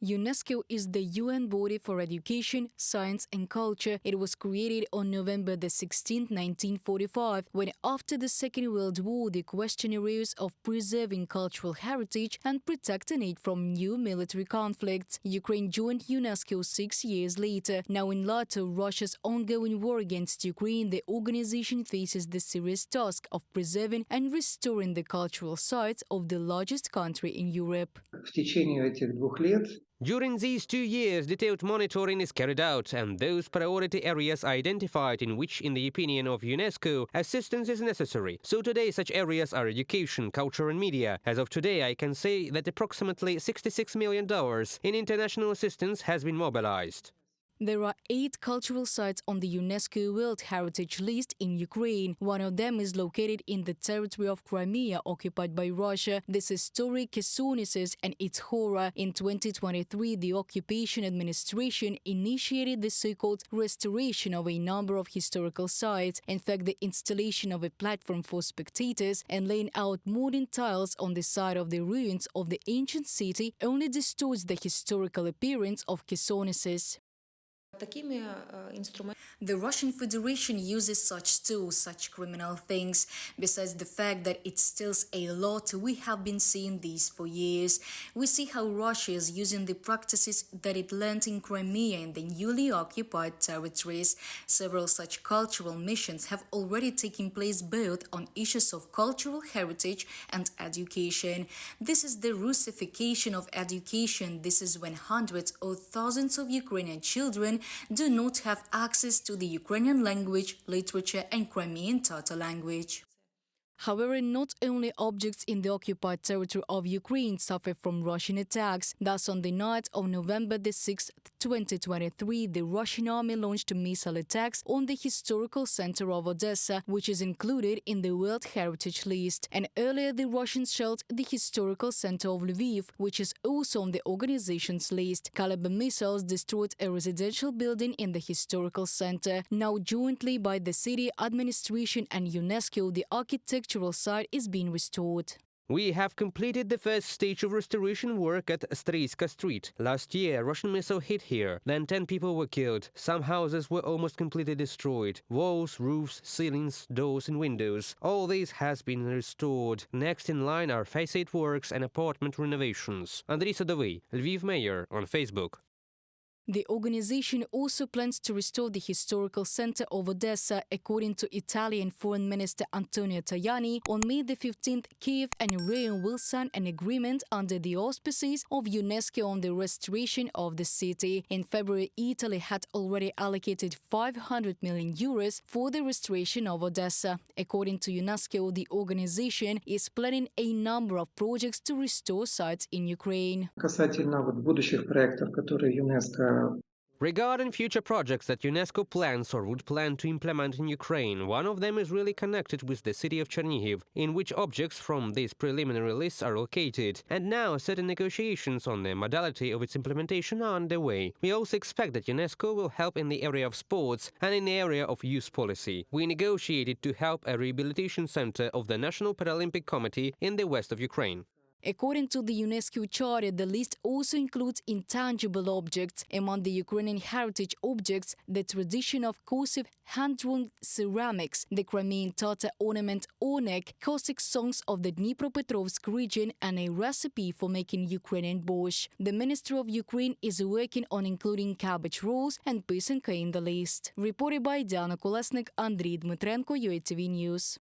UNESCO is the UN body for education, science and culture. It was created on November 16, 1945, when after the Second World War the question arose of preserving cultural heritage and protecting it from new military conflicts. Ukraine joined UNESCO 6 years later. Now, in light of Russia's ongoing war against Ukraine, the organization faces the serious task of preserving and restoring the cultural sites of the largest country in Europe. During these 2 years, detailed monitoring is carried out, and those priority areas identified in which, in the opinion of UNESCO, assistance is necessary. So today such areas are education, culture and media. As of today, I can say that approximately $66 million in international assistance has been mobilized. There are 8 cultural sites on the UNESCO World Heritage List in Ukraine. One of them is located in the territory of Crimea, occupied by Russia. This historic Chersonesus and its horror. In 2023, the occupation administration initiated the so-called restoration of a number of historical sites. In fact, the installation of a platform for spectators and laying out modern tiles on the side of the ruins of the ancient city only distorts the historical appearance of Chersonesus. The Russian Federation uses such tools, such criminal things. Besides the fact that it steals a lot, we have been seeing this for years. We see how Russia is using the practices that it learned in Crimea and the newly occupied territories. Several such cultural missions have already taken place both on issues of cultural heritage and education. This is the Russification of education. This is when hundreds or thousands of Ukrainian children do not have access to the Ukrainian language, literature and Crimean Tatar language. However, not only objects in the occupied territory of Ukraine suffer from Russian attacks. Thus, on the night of November 6, 2023, the Russian army launched missile attacks on the historical center of Odessa, which is included in the World Heritage List. And earlier, the Russians shelled the historical center of Lviv, which is also on the organization's list. Caliber missiles destroyed a residential building in the historical center. Now, jointly by the city administration and UNESCO, the architectural site is being restored. We have completed the first stage of restoration work at Strelska Street. Last year, a Russian missile hit here. Then 10 people were killed. Some houses were almost completely destroyed. Walls, roofs, ceilings, doors and windows. All this has been restored. Next in line are facade works and apartment renovations. Andriy Sadovy, Lviv mayor, on Facebook. The organization also plans to restore the historical center of Odessa. According to Italian Foreign Minister Antonio Tajani, on May 15th, Kiev and Rome will sign an agreement under the auspices of UNESCO on the restoration of the city. In February, Italy had already allocated €500 million for the restoration of Odessa. According to UNESCO, the organization is planning a number of projects to restore sites in Ukraine. Regarding future projects that UNESCO plans or would plan to implement in Ukraine, one of them is really connected with the city of Chernihiv, in which objects from these preliminary lists are located, and now certain negotiations on the modality of its implementation are underway. We also expect that UNESCO will help in the area of sports and in the area of youth policy. We negotiated to help a rehabilitation center of the National Paralympic Committee in the west of Ukraine. According to the UNESCO Charter, the list also includes intangible objects. Among the Ukrainian heritage objects, the tradition of cursive hand-drawn ceramics, the Crimean Tatar ornament Ornek, Cossack songs of the Dnipropetrovsk region, and a recipe for making Ukrainian borscht. The Ministry of Ukraine is working on including cabbage rolls and pisanka in the list. Reported by Diana Kolesnik, Andriy Dmitrenko, UATV News.